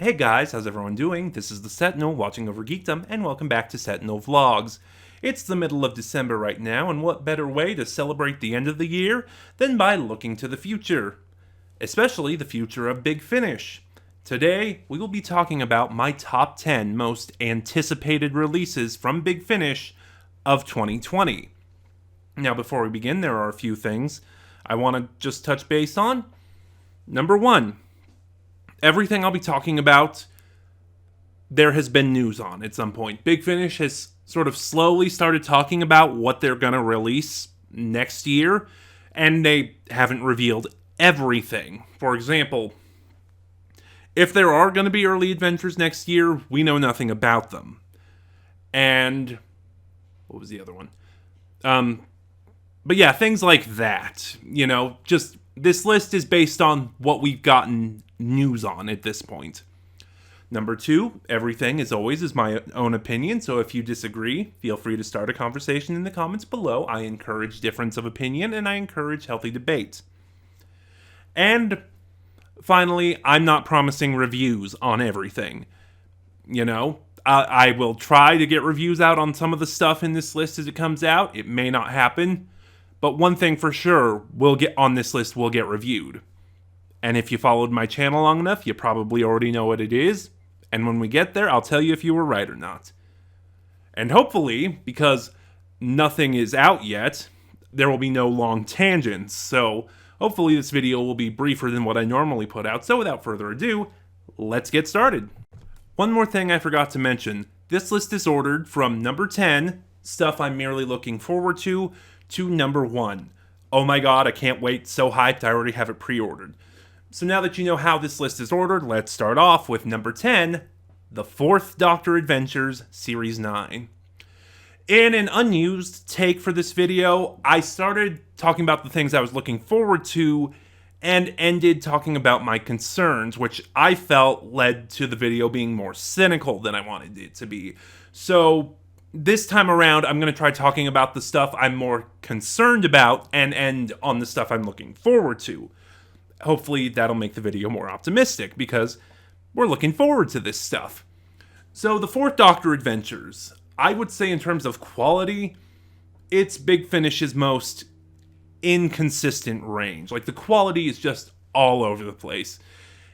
Hey guys, how's everyone doing? This is the Sentinel watching over Geekdom, and welcome back to Sentinel Vlogs. It's the middle of December right now, and what better way to celebrate the end of the year than by looking to the future? Especially the future of Big Finish. Today, we will be talking about my top 10 most anticipated releases from Big Finish of 2020. Now, before we begin, there are a few things I want to just touch base on. Number one, everything I'll be talking about, there has been news on at some point. Big Finish has sort of slowly started talking about what they're going to release next year, and they haven't revealed everything. For example, if there are going to be early adventures next year, we know nothing about them. And what was the other one? But yeah, things like that. You know, just this list is based on what we've gotten news on at this point. Number two, everything, as always, is my own opinion, so if you disagree, feel free to start a conversation in the comments below. I encourage difference of opinion, and I encourage healthy debate. And finally, I'm not promising reviews on everything. You know, I will try to get reviews out on some of the stuff in this list as it comes out. It may not happen, but one thing for sure, will get reviewed. And if you followed my channel long enough, you probably already know what it is. And when we get there, I'll tell you if you were right or not. And hopefully, because nothing is out yet, there will be no long tangents. So hopefully this video will be briefer than what I normally put out. So without further ado, let's get started. One more thing I forgot to mention. This list is ordered from number 10, stuff I'm merely looking forward to number 1. Oh my god, I can't wait, so hyped, I already have it pre-ordered. So now that you know how this list is ordered, let's start off with number 10, The Fourth Doctor Adventures Series 9. In an unused take for this video, I started talking about the things I was looking forward to and ended talking about my concerns, which I felt led to the video being more cynical than I wanted it to be. So this time around, I'm going to try talking about the stuff I'm more concerned about and end on the stuff I'm looking forward to. Hopefully that'll make the video more optimistic, because we're looking forward to this stuff. So the Fourth Doctor Adventures, I would say in terms of quality, it's Big Finish's most inconsistent range. Like, the quality is just all over the place.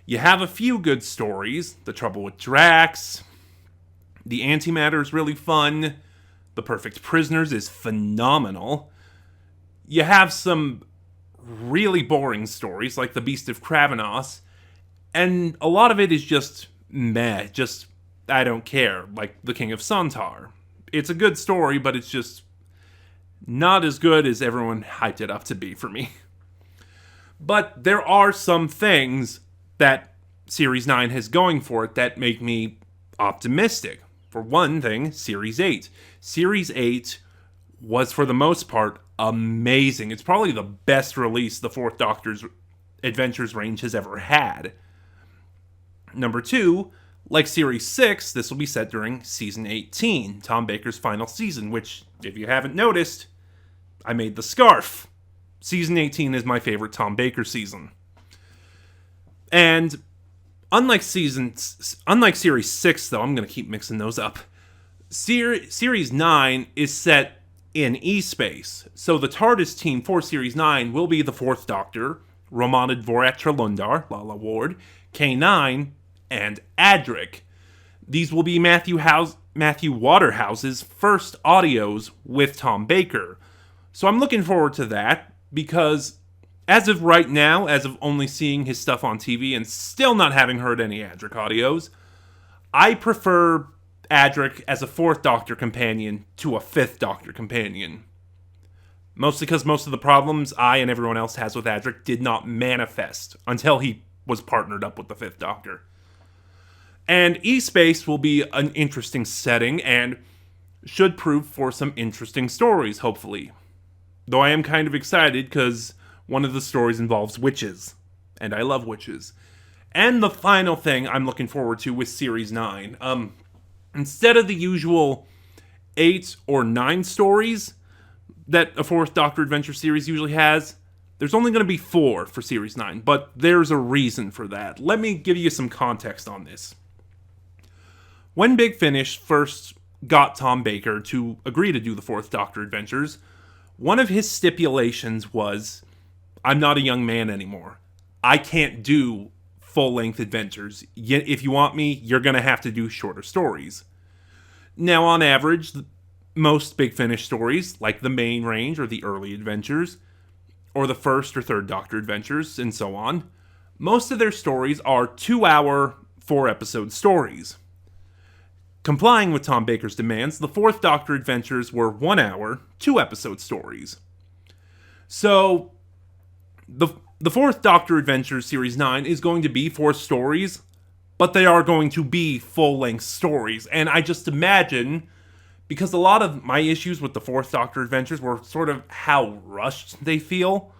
You have a few good stories. The Trouble with Drax, The Antimatter is really fun, The Perfect Prisoners is phenomenal. You have some really boring stories, like The Beast of Kravenos, and a lot of it is just meh, just I don't care, like The King of Sontar. It's a good story, but it's just not as good as everyone hyped it up to be for me. But there are some things that Series 9 has going for it that make me optimistic. For one thing, Series 8. Series 8 was, for the most part, amazing. It's probably the best release the Fourth Doctor's Adventures range has ever had. Number 2, like Series 6, this will be set during Season 18, Tom Baker's final season, which, if you haven't noticed, I made the scarf. Season 18 is my favorite Tom Baker season. And unlike Series 6, though, I'm going to keep mixing those up, Series 9 is set in E-Space. So the TARDIS team for Series 9 will be the Fourth Doctor, Romana Dvorak-Trelundar, Lala Ward, K9, and Adric. These will be Matthew Waterhouse's first audios with Tom Baker. So I'm looking forward to that, because as of right now, as of only seeing his stuff on TV and still not having heard any Adric audios, I prefer Adric as a Fourth Doctor companion to a Fifth Doctor companion. Mostly because most of the problems I and everyone else has with Adric did not manifest until he was partnered up with the Fifth Doctor. And E-Space will be an interesting setting and should prove for some interesting stories, hopefully. Though I am kind of excited because one of the stories involves witches, and I love witches. And the final thing I'm looking forward to with Series 9, instead of the usual 8 or 9 stories that a Fourth Doctor Adventure series usually has, there's only going to be 4 for Series 9, but there's a reason for that. Let me give you some context on this. When Big Finish first got Tom Baker to agree to do the Fourth Doctor Adventures, one of his stipulations was, I'm not a young man anymore. I can't do full-length adventures. If you want me, you're going to have to do shorter stories. Now, on average, most Big Finish stories, like the main range or the early adventures, or the first or third Doctor adventures, and so on, most of their stories are 2-hour, 4-episode stories. Complying with Tom Baker's demands, the Fourth Doctor adventures were 1-hour, 2-episode stories. So, the Fourth Doctor Adventures Series 9 is going to be 4 stories, but they are going to be full-length stories. And I just imagine, because a lot of my issues with the Fourth Doctor Adventures were sort of how rushed they feel,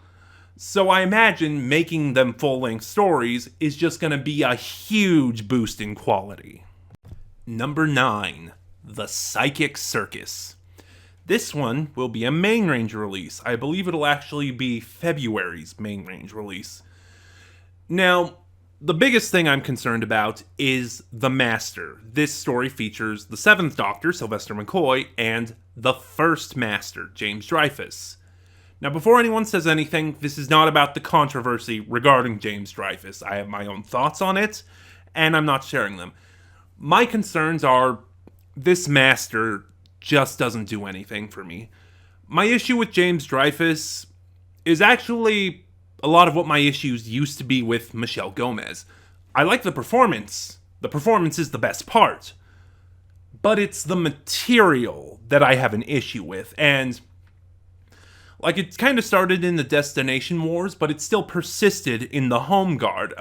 so I imagine making them full-length stories is just going to be a huge boost in quality. Number 9, The Psychic Circus. This one will be a main range release. I believe it'll actually be February's main range release. Now, the biggest thing I'm concerned about is the Master. This story features the 7th Doctor, Sylvester McCoy, and the First Master, James Dreyfus. Now, before anyone says anything, this is not about the controversy regarding James Dreyfus. I have my own thoughts on it, and I'm not sharing them. My concerns are this Master just doesn't do anything for me. My issue with James Dreyfus is actually a lot of what my issues used to be with Michelle Gomez. I like the performance. The performance is the best part. But it's the material that I have an issue with. And like, it kind of started in the Destination Wars, but it still persisted in the Home Guard.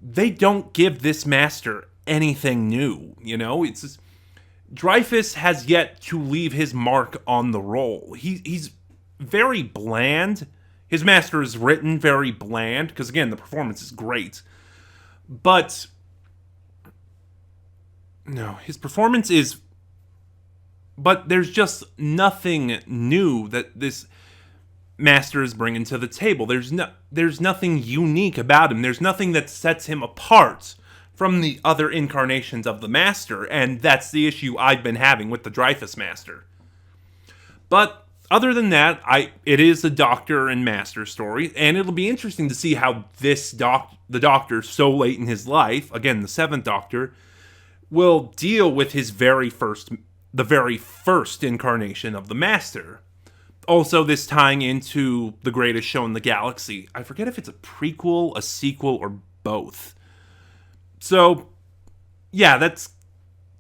They don't give this Master anything new, you know? It's just, Dreyfus has yet to leave his mark on the role. He's very bland. His Master is written very bland, because again, the performance is great. But no, his performance is... But there's just nothing new that this Master is bringing to the table. There's nothing unique about him. There's nothing that sets him apart from the other incarnations of the Master, and that's the issue I've been having with the Dreyfus Master. But other than that, it is a Doctor and Master story, and it'll be interesting to see how the Doctor so late in his life, again the 7th Doctor, will deal with the very first incarnation of the Master. Also, this tying into The Greatest Show in the Galaxy. I forget if it's a prequel, a sequel, or both. So, yeah, that's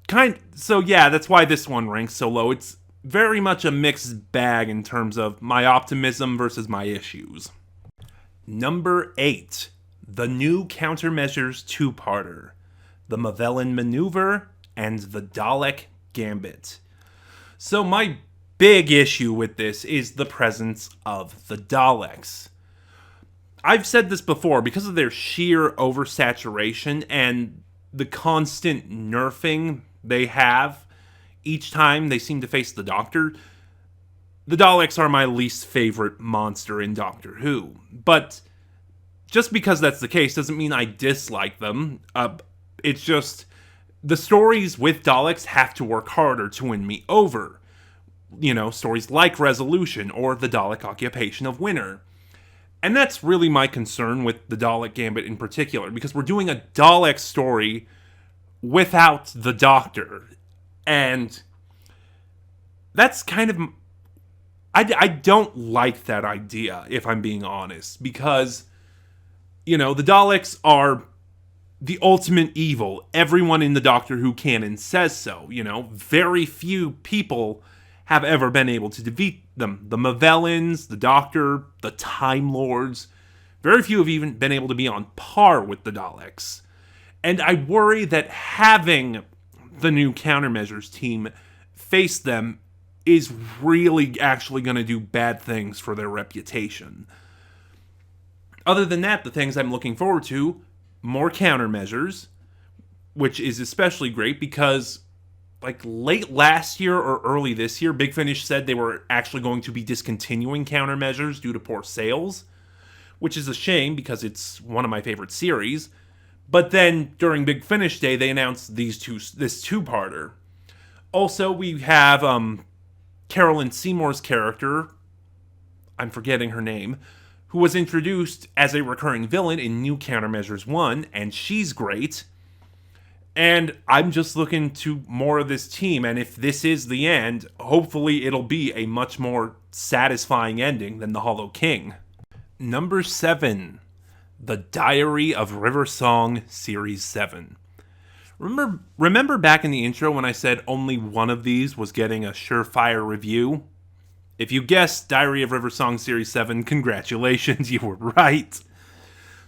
why this one ranks so low. It's very much a mixed bag in terms of my optimism versus my issues. Number 8, the new Countermeasures 2-parter, The Mavellan Maneuver and The Dalek Gambit. So my big issue with this is the presence of the Daleks. I've said this before, because of their sheer oversaturation and the constant nerfing they have each time they seem to face the Doctor, the Daleks are my least favorite monster in Doctor Who. But just because that's the case doesn't mean I dislike them. It's just the stories with Daleks have to work harder to win me over. You know, stories like Resolution or the Dalek Occupation of Winter. And that's really my concern with the Dalek Gambit in particular, because we're doing a Dalek story without the Doctor. And that's kind of... I don't like that idea, if I'm being honest, because, you know, the Daleks are the ultimate evil. Everyone in the Doctor Who canon says so, you know. Very few people have ever been able to defeat them. The Mavellans, the Doctor, the Time Lords. Very few have even been able to be on par with the Daleks. And I worry that having the new Countermeasures team face them is really actually going to do bad things for their reputation. Other than that, the things I'm looking forward to, more Countermeasures, which is especially great because like late last year or early this year, Big Finish said they were actually going to be discontinuing Countermeasures due to poor sales, which is a shame because it's one of my favorite series. But then during Big Finish Day, they announced this two-parter. Also, we have Carolyn Seymour's character, I'm forgetting her name, who was introduced as a recurring villain in New Countermeasures 1, and she's great. And I'm just looking to more of this team, and if this is the end, hopefully it'll be a much more satisfying ending than the Hollow King. Number 7, The Diary of Riversong Series 7. Remember back in the intro when I said only one of these was getting a surefire review? If you guessed Diary of Riversong Series 7, congratulations, you were right.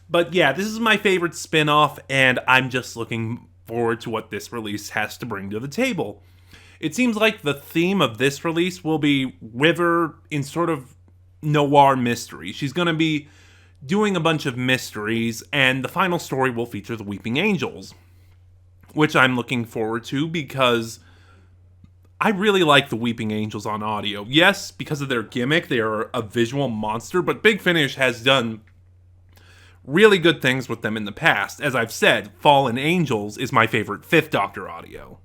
But yeah, this is my favorite spin-off, and I'm just looking forward to what this release has to bring to the table. It seems like the theme of this release will be River in sort of noir mystery. She's going to be doing a bunch of mysteries, and the final story will feature the Weeping Angels, which I'm looking forward to because I really like the Weeping Angels on audio. Yes, because of their gimmick, they are a visual monster, but Big Finish has done really good things with them in the past. As I've said, Fallen Angels is my favorite Fifth Doctor audio.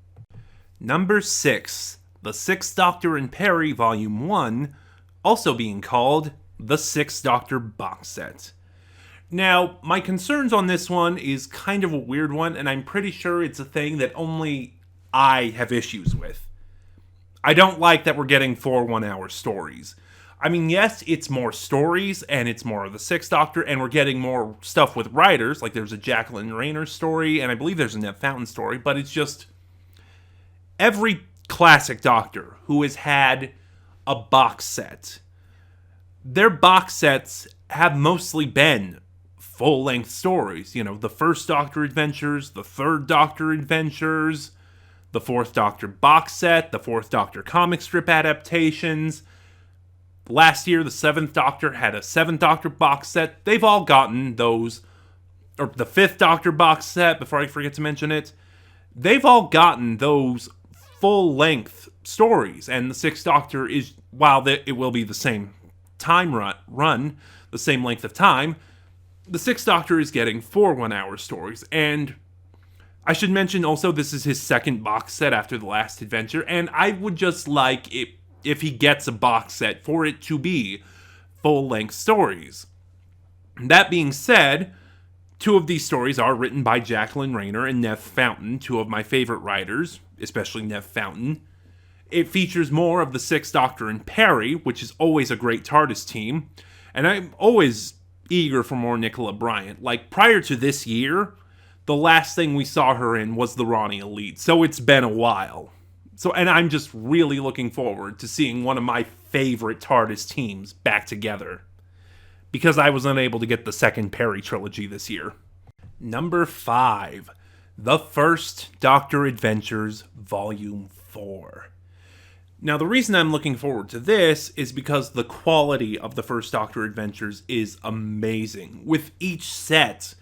Number 6, The Sixth Doctor and Perry Volume 1, also being called The Sixth Doctor Box Set. Now, my concerns on this one is kind of a weird one, and I'm pretty sure it's a thing that only I have issues with. I don't like that we're getting 4 one-hour stories. I mean, yes, it's more stories, and it's more of the Sixth Doctor, and we're getting more stuff with writers, like there's a Jacqueline Rayner story, and I believe there's a Ned Fountain story, but it's just every classic Doctor who has had a box set, their box sets have mostly been full-length stories. You know, the First Doctor Adventures, the Third Doctor Adventures, the Fourth Doctor box set, the Fourth Doctor comic strip adaptations. Last year, the Seventh Doctor had a Seventh Doctor box set. They've all gotten those, or the Fifth Doctor box set, before I forget to mention it. They've all gotten those full-length stories, and the Sixth Doctor is, while it will be the same time run, the same length of time, the Sixth Doctor is getting 4 one-hour stories, and I should mention also this is his second box set after the last adventure, and I would just like it if he gets a box set for it to be full-length stories. That being said, 2 of these stories are written by Jacqueline Rayner and Ned Fountain, 2 of my favorite writers, especially Ned Fountain. It features more of the Sixth Doctor and Perry, which is always a great TARDIS team, and I'm always eager for more Nicola Bryant. Like, prior to this year, the last thing we saw her in was the Ronnie Elite, so it's been a while. And I'm just really looking forward to seeing one of my favorite TARDIS teams back together, because I was unable to get the second Perry trilogy this year. Number 5, The First Doctor Adventures Volume 4. Now, the reason I'm looking forward to this is because the quality of the First Doctor Adventures is amazing. With each set,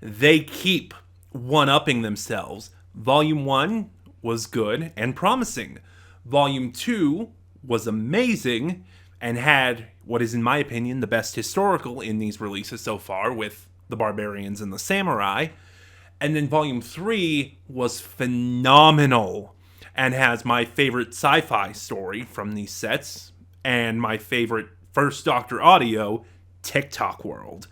they keep one-upping themselves. Volume 1 was good and promising. Volume 2 was amazing and had what is, in my opinion, the best historical in these releases so far, with the Barbarians and the Samurai. And then Volume 3 was phenomenal and has my favorite sci-fi story from these sets and my favorite First Doctor audio, TikTok World.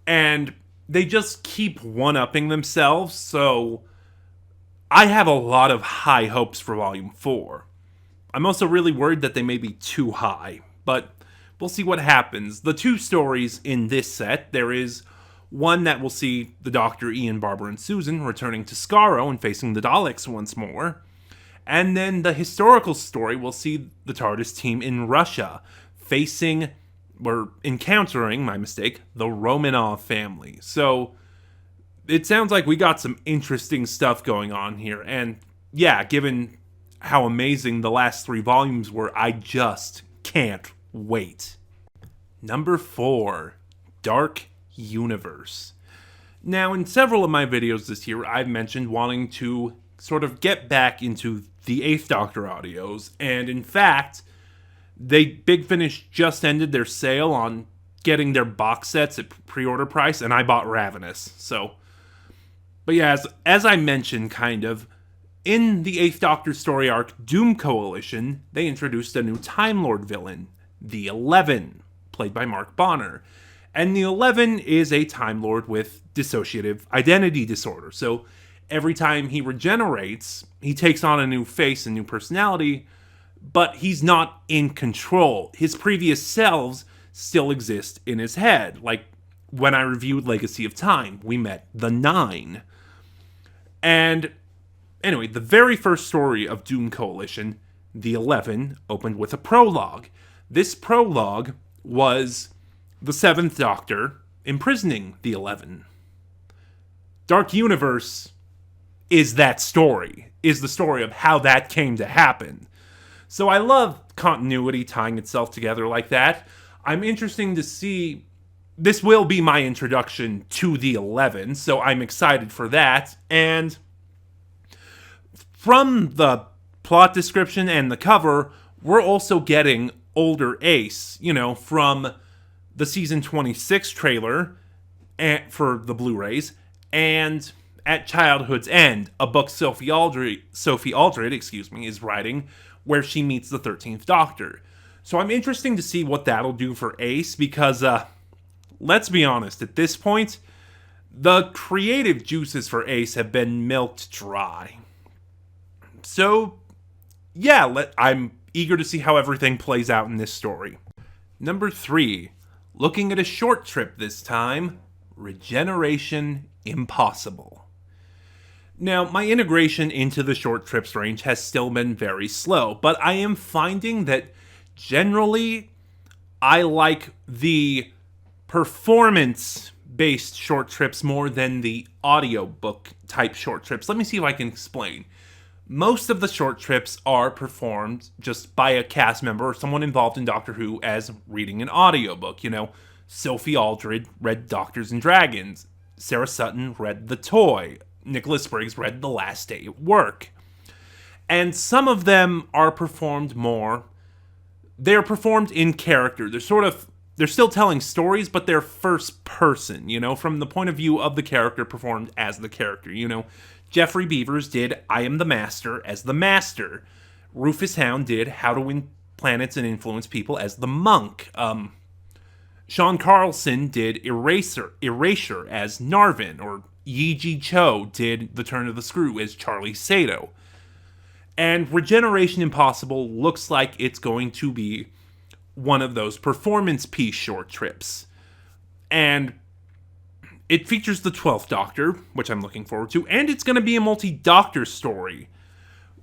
And they just keep one-upping themselves, so I have a lot of high hopes for Volume 4. I'm also really worried that they may be too high, but we'll see what happens. The 2 stories in this set, there is one that will see the Doctor, Ian, Barbara, and Susan returning to Skaro and facing the Daleks once more. And then the historical story will see the TARDIS team in Russia encountering, my mistake, the Romanov family. So it sounds like we got some interesting stuff going on here. And yeah, given how amazing the last 3 volumes were, I just can't wait. Number 4, Dark Universe. Now, in several of my videos this year, I've mentioned wanting to sort of get back into the 8th Doctor audios, and in fact, Big Finish just ended their sale on getting their box sets at pre-order price, and I bought Ravenous, so But yeah, as I mentioned, kind of, in the Eighth Doctor story arc Doom Coalition, they introduced a new Time Lord villain, the 11, played by Mark Bonner. And the 11 is a Time Lord with dissociative identity disorder. So every time he regenerates, he takes on a new face and new personality, but he's not in control. His previous selves still exist in his head. Like when I reviewed Legacy of Time, we met the 9. And anyway, the very first story of Doom Coalition, the 11, opened with a prologue. This prologue was the 7th Doctor imprisoning the 11. Dark Universe is that story, is the story of how that came to happen. So I love continuity tying itself together like that. I'm interested to see. This will be my introduction to the 11, so I'm excited for that. And from the plot description and the cover, we're also getting older Ace, from the season 26 trailer for the Blu-rays, and at Childhood's End, a book Sophie Aldred, is writing, where she meets the 13th Doctor. So I'm interested to see what that'll do for Ace, because, let's be honest, at this point, the creative juices for Ace have been milked dry. So, yeah, I'm eager to see how everything plays out in this story. Number 3, looking at a short trip this time, Regeneration Impossible. Now, my integration into the short trips range has still been very slow, but I am finding that generally I like the performance-based short trips more than the audiobook type short trips. Let me see if I can explain. Most of the short trips are performed just by a cast member or someone involved in Doctor Who as reading an audiobook. Sophie Aldred read Doctors and Dragons. Sarah Sutton read The Toy. Nicholas Briggs read The Last Day at Work. And some of them are performed more. They're performed in character. They're still telling stories, but they're first person, from the point of view of the character performed as the character, Jeffrey Beavers did I Am the Master as the Master. Rufus Hound did How to Win Planets and Influence People as the Monk. Sean Carlson did Erasure as Narvin, or Yi Ji Cho did The Turn of the Screw as Charlie Sato. And Regeneration Impossible looks like it's going to be one of those performance piece short trips. And it features the 12th Doctor, which I'm looking forward to, and it's going to be a multi-Doctor story,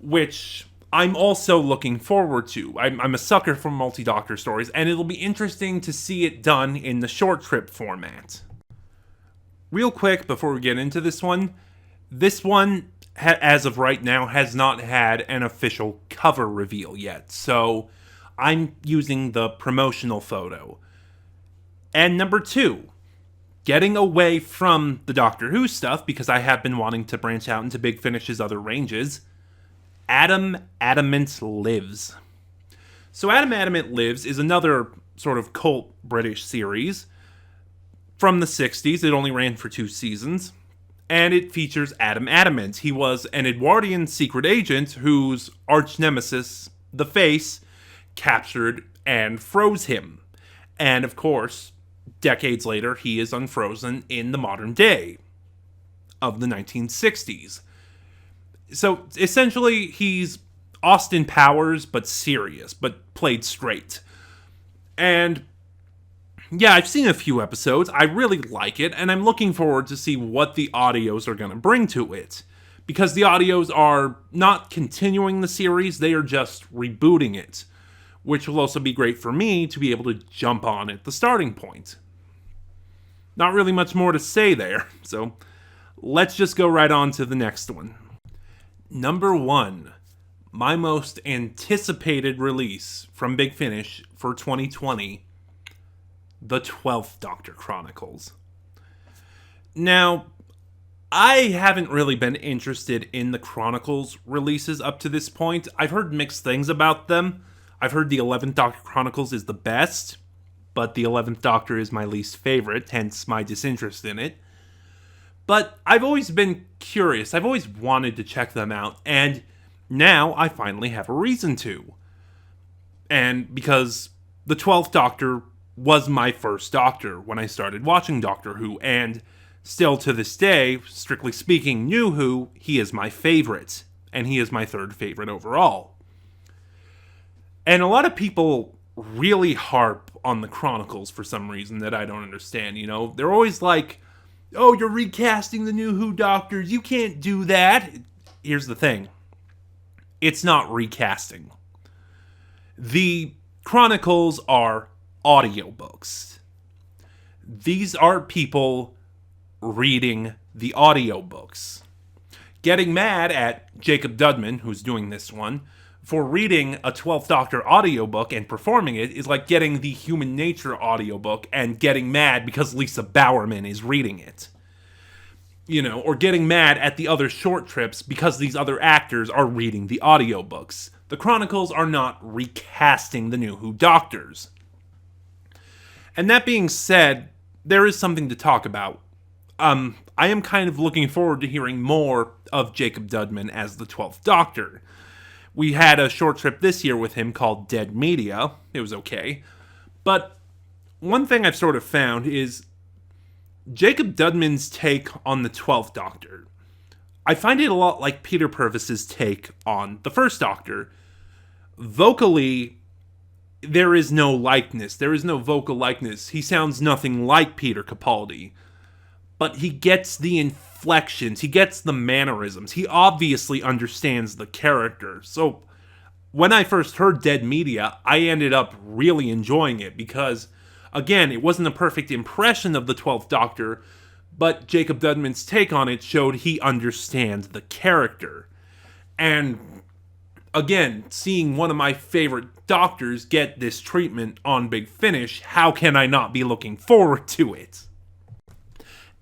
which I'm also looking forward to. I'm a sucker for multi-Doctor stories, and it'll be interesting to see it done in the short trip format. Real quick, before we get into this one, as of right now, has not had an official cover reveal yet, so I'm using the promotional photo. And number 2, getting away from the Doctor Who stuff, because I have been wanting to branch out into Big Finish's other ranges, Adam Adamant Lives. So Adam Adamant Lives is another sort of cult British series from the 60s. It only ran for 2 seasons. And it features Adam Adamant. He was an Edwardian secret agent whose arch nemesis, the Face, captured and froze him. And of course, decades later, he is unfrozen in the modern day of the 1960s. So essentially, he's Austin Powers, but serious, but played straight. And yeah, I've seen a few episodes. I really like it, and I'm looking forward to see what the audios are going to bring to it. Because the audios are not continuing the series, they are just rebooting it. Which will also be great for me to be able to jump on at the starting point. Not really much more to say there, so let's just go right on to the next one. Number 1, my most anticipated release from Big Finish for 2020, The 12th Doctor Chronicles. Now, I haven't really been interested in the Chronicles releases up to this point. I've heard mixed things about them. I've heard the 11th Doctor Chronicles is the best, but the 11th Doctor is my least favorite, hence my disinterest in it. But I've always been curious. I've always wanted to check them out, and now I finally have a reason to. And because the 12th Doctor was my first Doctor when I started watching Doctor Who, and still to this day, strictly speaking, New Who, he is my favorite, and he is my third favorite overall. And a lot of people really harp on the Chronicles for some reason that I don't understand, you know? They're always like, oh, you're recasting the New Who Doctors, you can't do that. Here's the thing. It's not recasting. The Chronicles are audiobooks. These are people reading the audiobooks. Getting mad at Jacob Dudman, who's doing this one, for reading a 12th Doctor audiobook and performing it is like getting the Human Nature audiobook and getting mad because Lisa Bowerman is reading it. You know, or getting mad at the other short trips because these other actors are reading the audiobooks. The Chronicles are not recasting the New Who Doctors. And that being said, there is something to talk about. I am kind of looking forward to hearing more of Jacob Dudman as the 12th Doctor. We had a short trip this year with him called Dead Media. It was okay. But one thing I've sort of found is Jacob Dudman's take on the 12th Doctor. I find it a lot like Peter Purvis's take on the first Doctor. Vocally, there is no likeness. There is no vocal likeness. He sounds nothing like Peter Capaldi. But he gets the inflections. He gets the mannerisms. He obviously understands the character. So when I first heard Dead Media, I ended up really enjoying it because, again, it wasn't a perfect impression of the 12th Doctor, but Jacob Dudman's take on it showed he understands the character. And again, seeing one of my favorite Doctors get this treatment on Big Finish, how can I not be looking forward to it?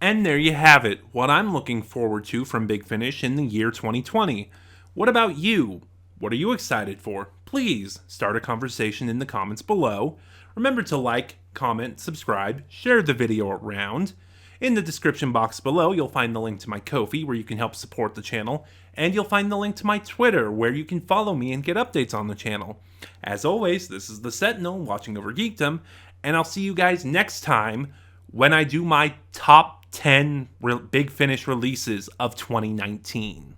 And there you have it, what I'm looking forward to from Big Finish in the year 2020. What about you? What are you excited for? Please start a conversation in the comments below. Remember to like, comment, subscribe, share the video around. In the description box below, you'll find the link to my Ko-fi where you can help support the channel, and you'll find the link to my Twitter where you can follow me and get updates on the channel. As always, this is the Sentinel watching over Geekdom, and I'll see you guys next time when I do my top 10 Big Finish releases of 2019.